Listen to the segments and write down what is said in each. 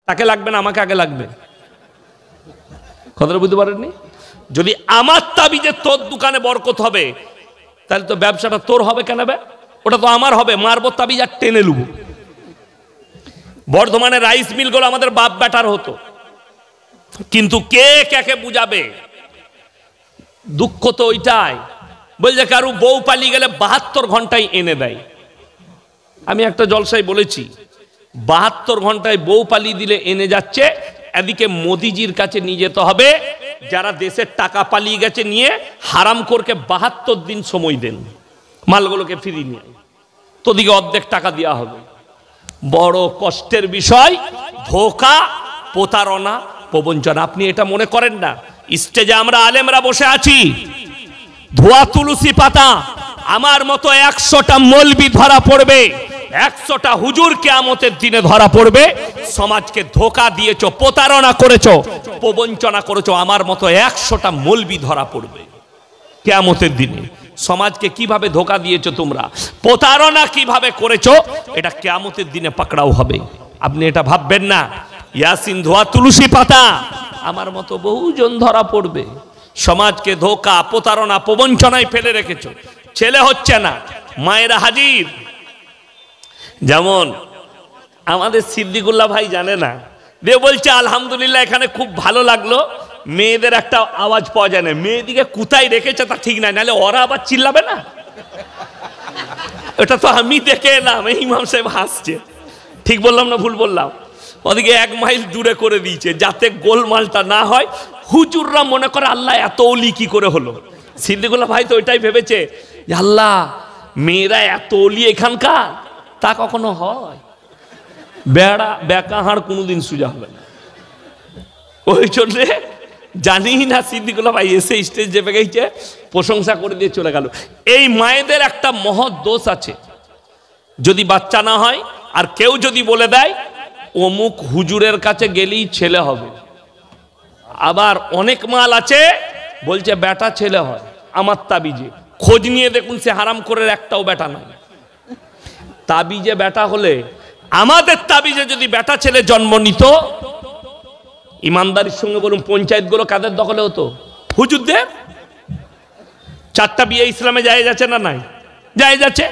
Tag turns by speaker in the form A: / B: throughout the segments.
A: তাকে লাগবে না আমাকে আগে লাগবে? কথাটা বুঝতে পারেননি? যদি আমার তাবিজে তোর দোকানে বরকত হবে, তাহলে তো ব্যবসাটা তোর হবে কেন? ওটা তো আমার হবে। মারবো তাবিজ আর টেনে লুবো। বর্ধমানে রাইস মিলগুলো আমাদের বাপ বেটার হতো, কিন্তু কে কাকে বুঝাবে? দুঃখ তো ওইটাই। বলছে কারু বউ পালিয়ে গেলে 72 ঘন্টায় এনে দেয়। আমি একটা জলসায় বলেছি, 72 ঘন্টায় বউ পালিয়ে দিলে এনে যাচ্ছে। এদিকে মোদিজির কাছে নিয়ে যেতে হবে, যারা দেশের টাকা পালিয়ে গেছে নিয়ে হারাম করকে 72 দিন সময় দেন, মালগুলোকে ফিরিয়ে নিয়ে তোদিকে অর্ধেক টাকা দেওয়া হবে। বড় কষ্টের বিষয় ধোঁকা, প্রতারণা, প্রবঞ্চনা। আপনি এটা মনে করেন না, স্টেজে আমরা আলেমরা বসে আছি, ধোয়া তুলসী পাতা আমার মতো 100টা মৌলবি ধরা পড়বে, 100টা হুজুর কিয়ামতের দিনে ধরা পড়বে। সমাজকে ধোঁকা দিয়েছো, প্রতারণা করেছো, প্রবঞ্চনা করেছো, আমার মতো 100টা মৌলবি ধরা পড়বে কিয়ামতের দিনে। সমাজকে কিভাবে ধোঁকা দিয়েছো তোমরা, প্রতারণা কিভাবে করেছো, এটা কিয়ামতের দিনে পাকড়াও হবে। আপনি এটা ভাববেন না ইয়াসিন ধোয়া তুলসী পাতা, আমার মতো বহুজন ধরা পড়বে। সমাজকে ধোঁকা, প্রতারণা, প্রবঞ্চনায় ফেলে রেখেছো, ছেলে হচ্ছে না, মায়েরা হাজির। যেমন আমাদের সিদ্দিকুল্লাহ ভাই জানে না, দিয়ে বলছে আলহামদুলিল্লাহ এখানে খুব ভালো লাগলো, মেয়েদের একটা আওয়াজ পাওয়া যায় না। মেয়েদিকে কোথায় রেখেছে তা ঠিক নাই, নাহলে ওরা আবার চিল্লাবে না। এটা তো আমি দেখে এলাম, ইমাম সাহেব হাসছে। ঠিক বললাম না ভুল বললাম? ওদিকে 1 মাইল দূরে করে দিয়েছে যাতে গোলমালটা না হয়। হুজুররা মনে করে আল্লাহ এত ওলি কি করে হলো। সিদ্দিকুল্লাহ ভাই তো ওইটাই ভেবেছে যে আল্লাহ মেয়েরা এত ওলি এখানকার, তা কখনো হয়? বেড়া বেকা হাড় কোনোদিন সোজা হবে না। ওই জন্যে জানি না সিদ্দিকুল্লাহ ভাই এসে স্টেজ চেপে গেছে, প্রশংসা করে দিয়ে চলে গেল। এই মায়েদের একটা মহৎ দোষ আছে, যদি বাচ্চা না হয় আর কেউ যদি বলে দেয় অমুক হুজুরের কাছে গেলেই ছেলে হবে, আবার অনেক মাল আছে বলছে বেটা ছেলে হয় আমার তাবিজে, খোঁজ নিয়ে দেখুন সে হারাম করে একটাও বেটা নাই। তাবিজে বেটা হলে, আমাদের তাবিজে যদি বেটা ছেলে জন্ম নিত, ইমানদারির সঙ্গে বলুন পঞ্চায়েতগুলো কাদের দখলে হতো? হুজুরদের। 4টা বিয়ে ইসলামে জায়েজ আছে না নাই? জায়েজ আছে।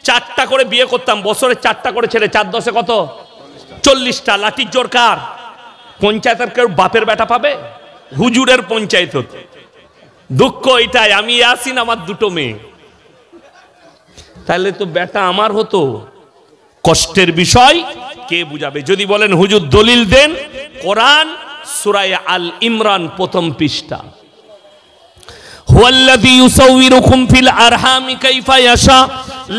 A: 4টা করে বিয়ে করতাম, বছরে 4টা করে ছেলে, 4 10 কত? 40টা। লাঠির জোর কার? পঞ্চায়েতের কেউ বাপের বেটা পাবে? হুজুরের পঞ্চায়েত হতো। দুঃখ এটাই, আমি আসিন আমার 2টো মেয়ে, তাহলে তো বেটা আমার হতো। কষ্টের বিষয় কে বুঝাবে? যদি বলেন হুজুর দলিল দেন, কোরআন সূরা আল ইমরান 1ম পৃষ্ঠা, হুয়াল্লাযী ইউসাউবিরুকুম ফিল আরহামি কাইফা ইয়াশা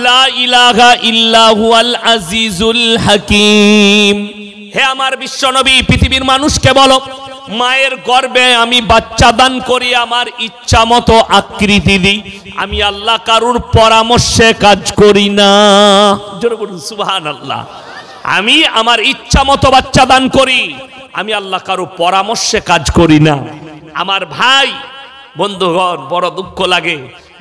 A: লা ইলাহা ইল্লা হুয়াল আজিজুল হাকীম। হে আমার বিশ্বনবী, পৃথিবীর মানুষকে বলো, মায়ের গর্ভে আমি বাচ্চা দান করি, আমার ইচ্ছা মতো আকৃতি দিই, আমি আল্লাহ কারুর পরামর্শে কাজ করি না। জোরে বলুন সুবহানাল্লাহ। আমি আমার ইচ্ছা মতো বাচ্চা দান করি, আমি আল্লাহ কারুর পরামর্শে কাজ করি না। আমার ভাই বন্ধুগণ, বড় দুঃখ লাগে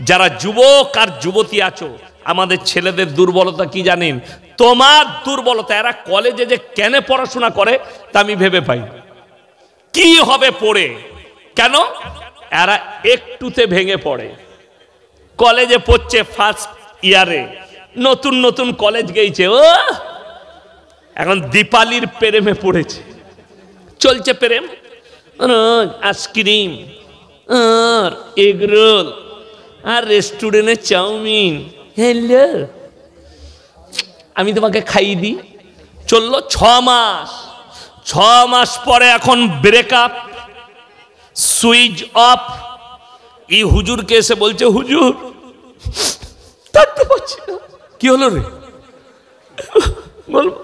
A: যারা যুবক আর যুবতী আছো, আমাদের ছেলেদের দুর্বলতা কি জানেন? তোমার দুর্বলতা, এরা কলেজে যে কেন পড়াশোনা করে তা আমি ভেবে পাই। কি হবে পড়ে? কেন? এরা একটুতে ভেঙে পড়ে। কলেজে পড়ছে ফার্স্ট ইয়ারে, নতুন নতুন কলেজ গেছে, ও এখন দীপালির প্রেমে পড়েছে, চলছে প্রেম, আইসক্রিম আর এগরোল আর রেস্টুরেন্টে চাউমিন, হ্যালো আমি তোমাকে খাইয়ে দিই। চললো 6 মাস। 6 মাস পরে এখন ব্রেকআপ, সুইচ অফ। এই হুজুরকে এসে বলছে, হুজুর থাকতে পারছি না। কি হলো রে? বলবো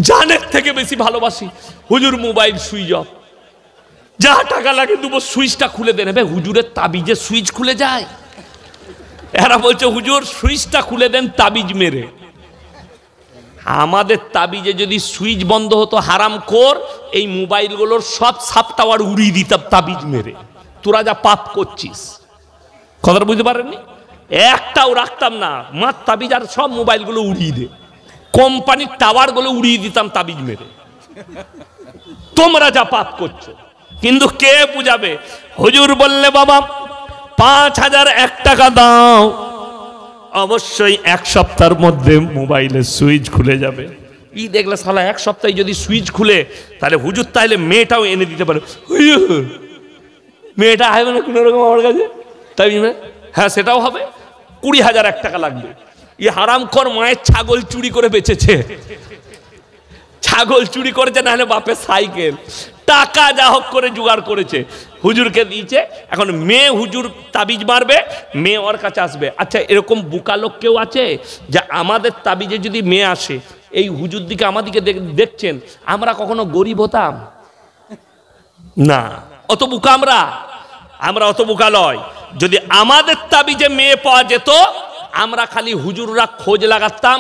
A: জানের থেকে বেশি ভালোবাসি। হুজুর মোবাইল সুইচ অফ, যা টাকা লাগে দেবো, সুইচটা খুলে দেন। ভাই হুজুরের তাবিজে সুইচ খুলে যায়? এরা বলছে হুজুর সুইচটা খুলে দেন তাবিজ মেরে। আমাদের তাবিজে যদি সুইচ বন্ধ হতো হারাম খোর, এই মোবাইলগুলোর সব সাব টাওয়ার উড়িয়ে দিতাম তাবিজ মেরে। তোরা যা পাপ করছিস, কথাটা বুঝতে পারেননি? একটাও রাখতাম না, মার তাবিজ আর সব মোবাইলগুলো উড়িয়ে দে, কোম্পানির টাওয়ারগুলো উড়িয়ে দিতাম তাবিজ মেরে। তোমরা যা পাপ করছো। কিন্তু কে বুঝাবে? হুজুর বললে বাবা 5001 টাকা দাও, অবশ্যই 1 সপ্তাহের মধ্যে মোবাইলের সুইচ খুলে যাবে। ই দেখলে শালা 1 সপ্তাহে যদি সুইচ খুলে, তাহলে হুজুর তাইলে মেয়েটাও এনে দিতে পারে। মেয়েটা আসবে না কোনো রকম আমার কাছে, তাই না? হ্যাঁ, সেটাও হবে। 20,001 টাকা লাগবে। ই হারামখোর মায়ের ছাগল চুরি করে বেচেছে, ছাগল চুরি করেছে, নাহলে বাপের সাইকেল, টাকা যা হোক করে জোগাড় করেছে, হুজুরকে দিয়েছে। এখন মেয়ে হুজুর তাবিজ মারবে, মেয়ে ওর কাছে আসবে। আচ্ছা, এরকম বোকা লোক কেউ আছে যে আমাদের তাবিজে যদি মেয়ে আসে, এই হুজুর দিকে আমাদিকে দেখছেন, আমরা কখনো গরিব হতাম না? অত বোকা আমরা অত বোকা নয়। যদি আমাদের তাবিজে মেয়ে পাওয়া যেত, আমরা খালি হুজুররা খোঁজ লাগাতাম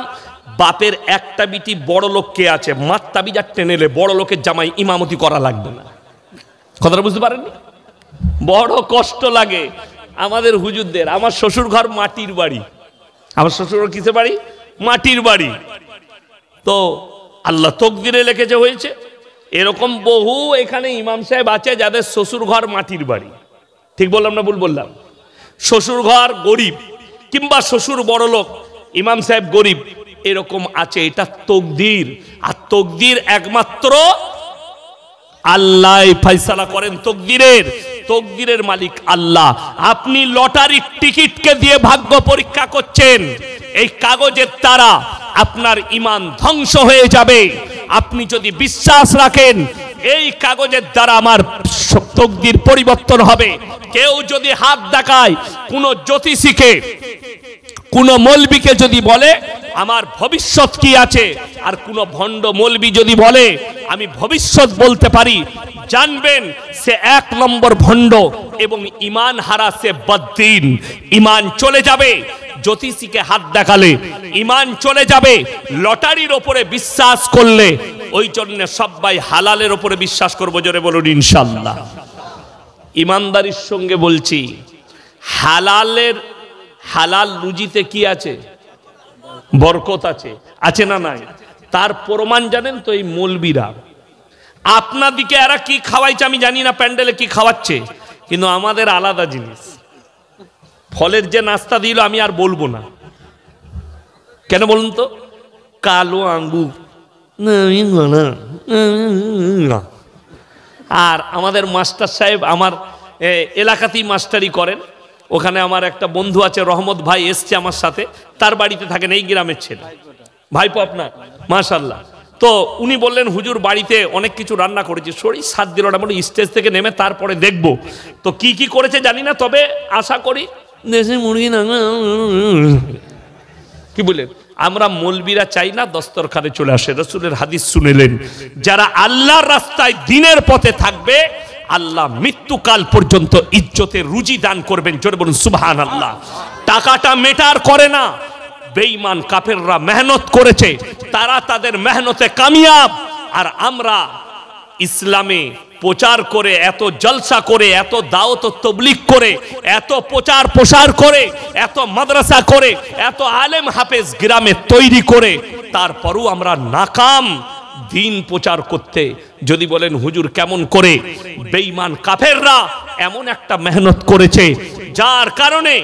A: বাপের একটা বিটি বড় লোক কে আছে, মার তাবিজ আর টেনে এলে বড় লোকের জামাই ইমামতি করা লাগবে না। কথাটা বুঝতে পারেননি? বড় কষ্ট লাগে আমাদের হুজুরদের। আমার শ্বশুর ঘর মাটির বাড়ি, আমার শ্বশুর কিসে বাড়ি? মাটির বাড়ি। তো আল্লাহ তকদিরে লিখেছে হয়েছে। এরকম বহু এখানে ইমাম সাহেব আছে যাদের শ্বশুর ঘর মাটির বাড়ি। ঠিক বললাম না ভুল বললাম? শ্বশুর ঘর গরিব, কিংবা শ্বশুর বড় লোক, ইমাম সাহেব গরিব, এরকম আছে। এটা তকদির। আর তকদির একমাত্র আল্লাহ ফয়সালা করেন। তকদিরের মালিক আল্লাহ। আপনি লটারির টিকিটকে দিয়ে ভাগ্য পরীক্ষা করছেন, এই কাগজের দ্বারা আপনার ঈমান ধ্বংস হয়ে যাবে। আপনি যদি বিশ্বাস রাখেন এই কাগজের দ্বারা আমার তকদির পরিবর্তন হবে, কেউ যদি হাত দেখায় কোন জ্যোতিষীকে, কোন মৌলবীকে যদি বলে আমার ভবিষ্যৎ কি আছে, আর কোন ভণ্ড মৌলবী যদি বলে আমি ভবিষ্যৎ বলতে পারি, জানবেন সে 1 নম্বর ভণ্ড এবং ঈমান হারা, সে বদ্দিন। ঈমান চলে যাবে। জ্যোতিষীকে হাত দেখালে ঈমান চলে যাবে। লটারির ওপরে বিশ্বাস করলে, ওই জন্য সবাই হালালের ওপরে বিশ্বাস করবো। জোরে বলুন ইনশাআল্লাহ। ইমানদারির সঙ্গে বলছি, হালাল রুজিতে কি আছে? বরকত আছে, আছে না নাই? তার প্রমাণ জানেন তো এই মৌলবীরা। আপনাদিকে এরা কি খাওয়াইছে আমি জানি না, প্যান্ডেলে কি খাওয়াচ্ছে, কিন্তু আমাদের আলাদা জিনিস। ফলের যে নাস্তা দিল আমি আর বলবো না, কেন বলুন তো? কালো আঙ্গুর, আর আমাদের মাস্টার সাহেব আমার এলাকাতেই মাস্টারি করেন। ওখানে আমার একটা বন্ধু আছে, রহমত ভাই, এসছে আমার সাথে, তার বাড়িতে থাকেন, এই গ্রামের ছেলে, ভাইপো আপনার, মাশাআল্লাহ। তো উনি বললেন হুজুর বাড়িতে অনেক কিছু রান্না করেছি, শরীর সাথ দিল না, বলে স্টেজ থেকে নেমে তারপরে দেখবো। তো কি কি করেছে জানি না, তবে আশা করি দেশি মুরগি না। কি বলেন? আমরা মৌলবীরা চাই না দস্তরখানে চলে আসে। রাসূলের হাদিস শুনেলেন, যারা আল্লাহর রাস্তায় দিনের পথে থাকবে আল্লাহ মৃত্যুকাল পর্যন্ত ইজ্জতের রুজি দান করবেন। জোরে বলুন সুবহানাল্লাহ। টাকাটা মেটার করে না। বেঈমান কাফেররা মেহনত করেছে, তারা তাদের মেহনতে কামিয়াব। আর আমরা ইসলামে প্রচার করে, এত জলসা করে, এত দাওয়াত ও তাবলীগ করে, এত প্রচার প্রসার করে, এত মাদ্রাসা করে, এত আলেম হাফেজ গ্রামে তৈরি করে, তারপরও আমরা নাকাম দিন প্রচার করতে। যদি বলেন হুজুর কেমন করে? বেঈমান কাফেররা এমন একটা মেহনত করেছে, যার কারণে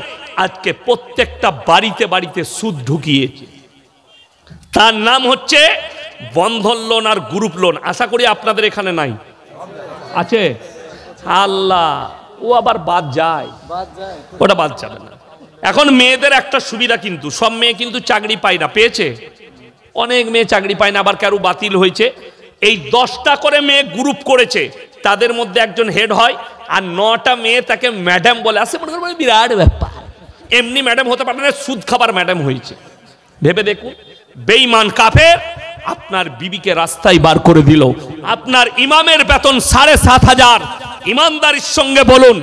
A: আজকে প্রত্যেকটা বাড়িতে বাড়িতে সুদ ঢুকিয়েছে। তার নাম হচ্ছে বন্ধন লোন আর গ্রুপ লোন। আশা করি আপনাদের এখানে নাই, আছে? আল্লাহ, ও আবার বাদ যায়, ওটা বাদ যাবে না। এখন মেয়েদের একটা সুবিধা, কিন্তু সব মেয়ে কিন্তু চাকরি পায় না। পেয়েছে অনেক মেয়ে চাকরি পায় না, আবার কারো বাতিল হয়েছে। এই 10টা করে মেয়ে গ্রুপ করেছে, তাদের মধ্যে একজন হেড হয়, আর 9টা মেয়ে তাকে ম্যাডাম বলে। আসে মনে করেন বিরাট ব্যাপার, এমনি ম্যাডাম হতে পারে না, সুদ খাবার ম্যাডাম হয়েছে। ভেবে দেখুন, বেঈমান কাফের আপনার বিবিকে রাস্তায় বার করে দিল। আপনার ইমামের বেতন 7,500। ইমানদারির সঙ্গে বলুন,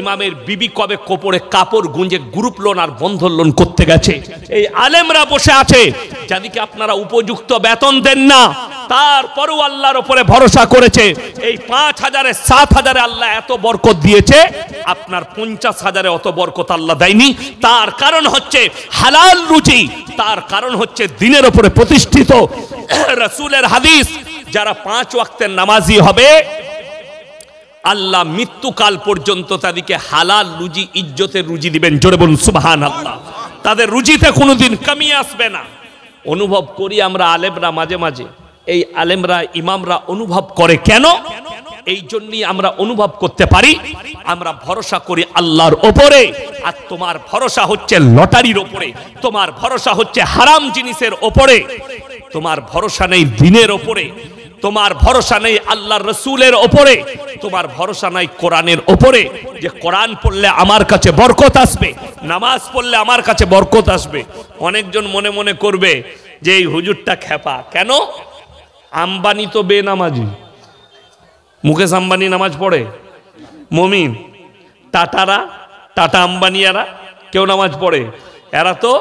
A: ইমামের বিবি কবে কোপরে কাপড় গুঁজে গ্রুপ লোন আর বন্ধন লোন করতে গেছে? এই আলেমরা বসে আছে, যাদেরকে আপনারা উপযুক্ত বেতন দেন না, তারপরও আল্লাহর উপরে ভরসা করেছে। এই 5,000-এ 7,000-এ আল্লাহ এত বরকত দিয়েছে, আপনার 50,000-এ অত বরকত আল্লাহ দেয়নি। তার কারণ হচ্ছে হালাল রুজি, তার কারণ হচ্ছে দিনের উপরে প্রতিষ্ঠিত। রাসূলের হাদিস, যারা 5 ওয়াক্তের নামাজি হবে আল্লাহ মৃত্যুকাল পর্যন্ত তাদেরকে হালাল রুজি, ইজ্জতের রুজি দিবেন। জোরে বলুন সুবহানাল্লাহ। তাদের রুজিতে কোনোদিন কমি আসবে না। অনুভব করি আমরা আলেমরা, মাঝে মাঝে এই আলেমরা ইমামরা অনুভব করে কেন? এই জন্যই আমরা অনুভব করতে পারি, আমরা ভরসা করি আল্লাহর ওপরে। আর তোমার ভরসা হচ্ছে লটারির ওপরে, তোমার ভরসা হচ্ছে হারাম জিনিসের ওপরে, তোমার ভরসা নেই দিনের ওপরে, তোমার ভরসা নেই আল্লাহর রসুলের ওপরে, তোমার ভরসা নাই কোরআনের ওপরে যে কোরআন পড়লে আমার কাছে বরকত আসবে, নামাজ পড়লে আমার কাছে বরকত আসবে। অনেকজন মনে মনে করবে যে এই হুজুরটা খেপা কেন? আম্বানি তো বেনামাজি, মুকেশ আম্বানি নামাজ পড়ে, মমিন, টাটারা, টাটা আম্বানিয়ারা কেউ নামাজ পড়ে? এরা তো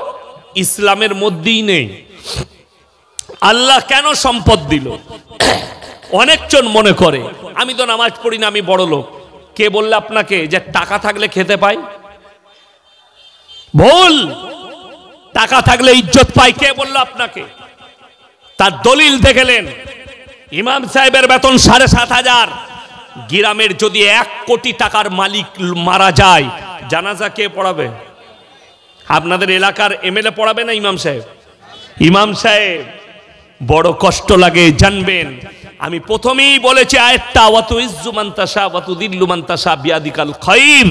A: ইসলামের মধ্যেই নেই। আল্লাহ কেন সম্পদ দিল? অনেকজন মনে করে আমি তো নামাজ পড়ি না, আমি বড় লোক। কে বললে আপনাকে যে টাকা থাকলে খেতে পাই? ভুল। টাকা থাকলে ইজ্জত পাই কে বলল আপনাকে? তার দলিল দেখলেন। ইমাম সাহেবের বেতন 7,500। গ্রামের যদি 1 কোটি টাকার মালিক মারা যায়, জানাজা কে পড়াবে? আপনাদের এলাকার এমএলএ পড়াবে না ইমাম সাহেব? ইমাম সাহেব বড় কষ্ট লাগে জানবেন। আমি প্রথমেই বলেছি আয়াতটা, ওয়াতু ইজ্জু মান তাশা ওয়াতু দিল্লু মান তাশা বিয়াদিকাল খায়র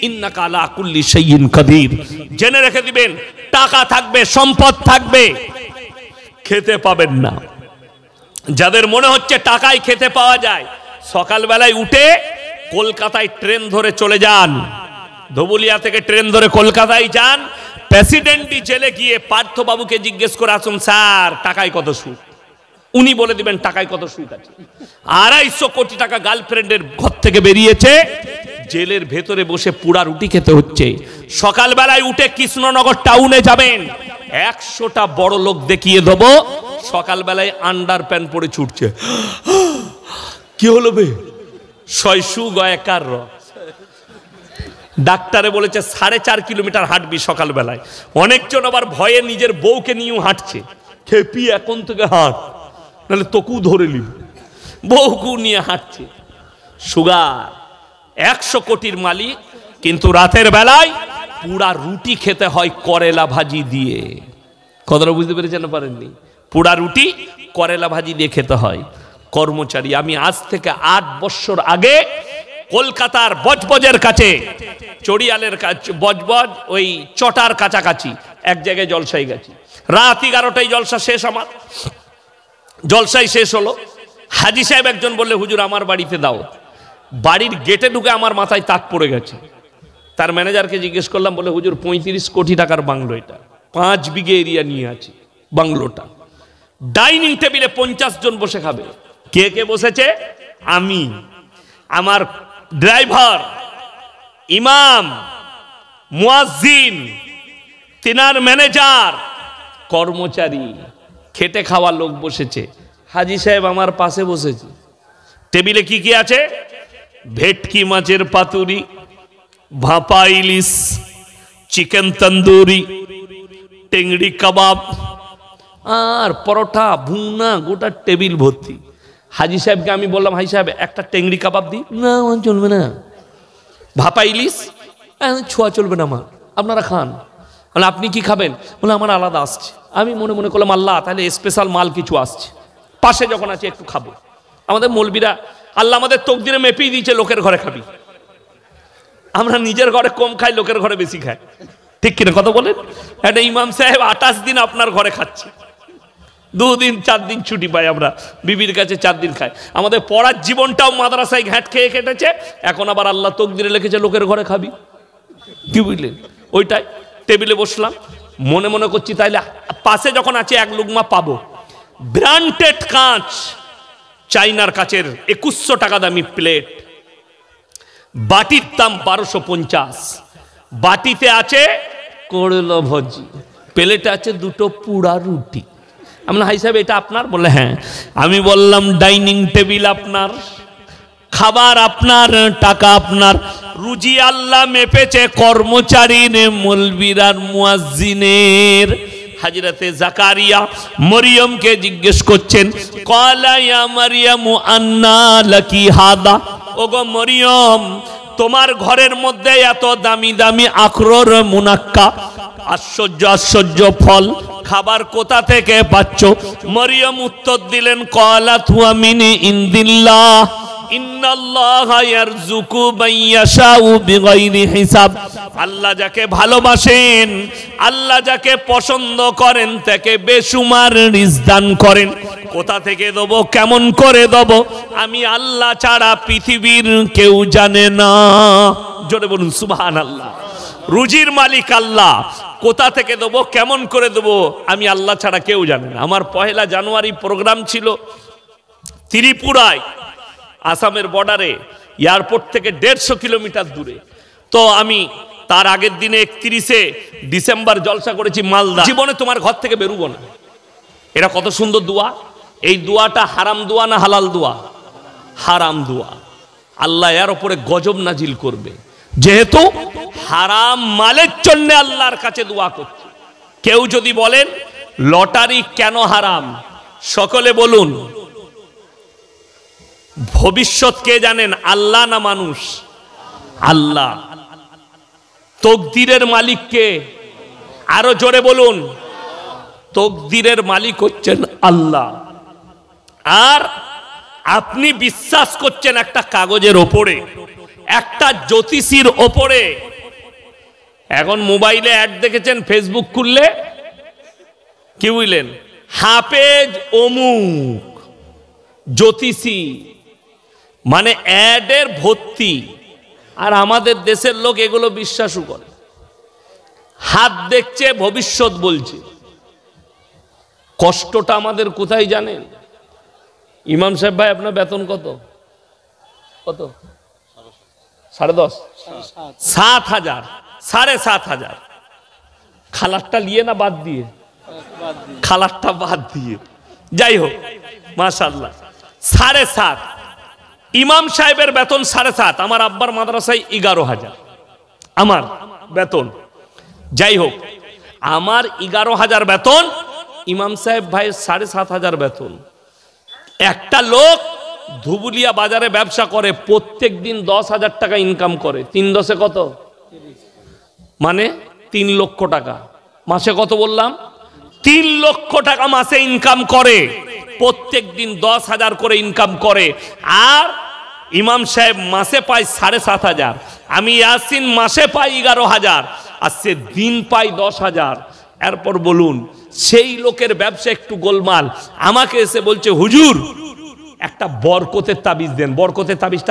A: ইন্নাকা আলা কুল্লি শাইইন কাদির। জেনে রেখে দিবেন, টাকা থাকবে, সম্পদ থাকবে, খেতে পাবেন না। যাদের মনে হচ্ছে টাকায় খেতে পাওয়া যায়, সকালবেলায় উঠে কলকাতায় ট্রেন ধরে চলে যান, ধুবুলিয়া থেকে ট্রেন ধরে কলকাতায় যান, প্রেসিডেন্টি জেলে গিয়ে পার্থবাবুকে জিজ্ঞেস করে আসুন, স্যার টাকায় কত সুদ? উনি বলে দিবেন টাকায় কত সুদ আছে। 250 কোটি টাকা গার্লফ্রেন্ডের ঘর থেকে বেরিয়েছে, জেলের ভেতরে বসে পুরা রুটি খেতে হচ্ছে। সকালবেলায় উঠে কৃষ্ণনগর টাউনে যাবেন, 100টা বড় লোক দেখিয়ে দেবো, সকালবেলায় আন্ডার প্যান্ট পরে ছুটছে। কি হলো বে? শয়সু গয়কার। ডাক্তারে বলেছে 4.5 কিলোমিটার হাঁটবি সকালবেলায়। অনেকজন আবার ভয়ে নিজের বউকে নিয়েও হাঁটছে, খেপি এখন থেকে হাঁট, নাহলে তোকেও ধরে নিব। বউকেও নিয়ে হাঁটছে। সুগার 100 কোটির মালিক, কিন্তু রাতের বেলায় পুরা রুটি খেতে হয় করেলা ভাজি দিয়ে। কথাটা বুঝতে পেরেছেন না পারেননি? পুরা রুটি করেলা ভাজি দিয়ে খেতে হয়। কর্মচারী, আমি আজ থেকে 8 বছর আগে কলকাতার বজবজের কাছে, চড়িয়ালের কাছে, বজবজ ওই চটার কাছাকাছি এক জায়গায় জলসায় গেছি। রাত 11টায় জলসা শেষ। আমার জলসাই শেষ হলো, হাজি সাহেব একজন বললে, হুজুর আমার বাড়িতে দাও। বাড়ির গেটে ঢুকে আমার মাথায় তাক পড়ে গেছে। তার ম্যানেজারকে জিজ্ঞেস করলাম, বলে হুজুর 35 কোটি টাকার বাংলো, এটা 5 বিঘে এরিয়া নিয়ে আছে বাংলোটা। ডাইনিং টেবিলে 50 জন বসে খাবে। কে কে বসেছে? আমি, আমার ড্রাইভার, ইমাম, মুয়াজ্জিন, তিনার ম্যানেজার, কর্মচারী, খেটে খাওয়া লোক বসেছে। হাজি সাহেব আমার পাশে বসেছে। টেবিলে কি কি আছে? ভেটকি মাছের পাতুরি, ভাপা ইলিশ, চিকেন তন্দুরি, টেংড়ি কাবাব আর পরোটা, ভুনা, গোটা টেবিল ভর্তি। হাজি সাহেবকে আমি বললাম, হাজি সাহেব একটা টেংড়ি কাবাব দিই। না চলবে না। ভাপা ইলিশ ছোঁয়া চলবে না আমার, আপনারা খান। বলে আপনি কি খাবেন? বলে আমার আলাদা আসছে। আমি মনে মনে করলাম, আল্লাহ তাহলে স্পেশাল মাল কিছু আসছে, পাশে যখন আছে একটু খাবো। আমাদের মৌলবীরা, আল্লাহ আমাদের তকদিরে মেপেই দিয়েছে, লোকের ঘরে খাবি। আমরা নিজের ঘরে কম খাই, লোকের ঘরে বেশি খাই। ঠিক কিনা কথা বলেন? একটা ইমাম সাহেব 28 দিন আপনার ঘরে খাচ্ছে, 2 দিন 4 দিন ছুটি পাই আমরা, বিবির কাছে 4 দিন খাই। আমাদের পড়ার জীবনটাও মাদ্রাসায় ঘ্যাট খেয়ে কেটেছে, এখন আবার আল্লাহ তকদিরে লিখেছে লোকের ঘরে খাবি। কি বুঝলেন? ওইটাই টেবিলে বসলাম, মনে মনে করছি তাইলে পাশে যখন আছে 1 লুকমা পাবো। ব্র্যান্ডেড কাঁচ, চাইনার কাচের 2100 টাকা দামি প্লেট, বাটির দাম 1250। বাটিতে আছে করলা ভাজি, প্লেটে আছে 2টো পুরা রুটি। আমি হাই সাহেব এটা আপনার? বলে হ্যাঁ। আমি বললাম ডাইনিং টেবিল আপনার, খাবার আপনার, টাকা আপনার, রুজি আল্লাহ মেপেছে কর্মচারীর, মৌলবীর আর মুয়াজ্জিনের। হযরতে জাকারিয়া মরিয়মকে জিজ্ঞেস করছেন, ক্বালা ইয়া মারইয়ামু আন্না লাকি হাদা, ওগো মরিয়ম তোমার ঘরের মধ্যে এত দামি দামি আখরোর মুনাক্কা, আশ্চর্য আশ্চর্য ফল খাবার কোথা থেকে পাচ্ছ? মরিয়ম উত্তর দিলেন, ক্বালাত হুয়া মিন ইনদিল্লাহ ইন্নাল্লাহা ইয়ারযুকু মান ইয়াশাউ বিগাইরি হিসাব। আল্লাহ যাকে ভালোবাসেন, আল্লাহ যাকে পছন্দ করেন তাকে বেশুমার রিজক দান করেন। কোথা থেকে দেব, কেমন করে দেব, আমি আল্লাহ ছাড়া পৃথিবীর কেউ জানে না। জোরে বলুন সুবহানাল্লাহ। রুজির মালিক আল্লাহ, কোথা থেকে দেব, কেমন করে দেব, আমি আল্লাহ ছাড়া কেউ জানে না। আমার 1 জানুয়ারি প্রোগ্রাম ছিল ত্রিপুরায়, আসামের বর্ডারে, এয়ারপোর্ট থেকে 150 কিলোমিটার দূরে। তো আমি তার আগের দিনে 31শে ডিসেম্বর জলসা করেছি মালদা। জীবনে তোমার ঘর থেকে বেরোবো না, এটা কত সুন্দর দোয়া। এই দোয়াটা হারাম দোয়া না হালাল দোয়া? হারাম দোয়া। আল্লাহ এর উপরে গজব নাজিল করবে, যেহেতু হারাম মালের জন্য আল্লাহর কাছে দোয়া করছে। কেউ যদি বলেন লটারি কেন হারাম, সকলে বলুন ভবিষ্যৎ কে জানেন, আল্লাহ না মানুষ? আল্লাহ। তকদিরের মালিক কে? আরো জোরে বলুন। তকদিরের মালিক হচ্ছেন আল্লাহ। আর আপনি বিশ্বাস করছেন একটা কাগজের ওপরে, একটা জ্যোতিষীর ওপরে। এখন মোবাইলে অ্যাড দেখেছেন, ফেসবুক খুললে কি বুঝলেন, হাফেজ অমুক জ্যোতিষী, মানে অ্যাডের ভর্তি। আর আমাদের দেশের লোক এগুলো বিশ্বাসও করে। হাত দেখছে, ভবিষ্যৎ বলছে। কষ্টটা আমাদের কোথায় জানেন? ইমাম সাহেব ভাই আপনার বেতন কত? কত? 10.5, 7,000, 7,500। খালারটা নিয়ে না বাদ দিয়ে? খালারটা বাদ দিয়ে। যাই হোক, মাশাআল্লাহ 7.5। ইমাম সাহেবের বেতন 7.5। আমার আব্বার মাদ্রাসায় 11,000 আমার বেতন। যাই হোক, আমার 11,000 বেতন, ইমাম সাহেব ভাইয়ের 7,500 বেতন। একটা লোক ধুবুলিয়া বাজারে ব্যবসা করে, প্রত্যেক দিন 10,000 টাকা ইনকাম করে। 3 10 কত? মানে 3 লক্ষ টাকা মাসে। কত বললাম? 3 লক্ষ টাকা মাসে ইনকাম করে। প্রত্যেক দিন 10,000 করে ইনকাম করে। আর ইমাম সাহেব মাসে পায় 7,500। আমি ইয়াসিন মাসে পাই 11,000, আর সে দিন পাই 10,000। এরপর বলুন, সেই লোকের ব্যবসা একটু গোলমাল। আমাকে এসে বলছে, হুজুর একটা বরকতের তাবিজ দেন। বরকতের তাবিজটা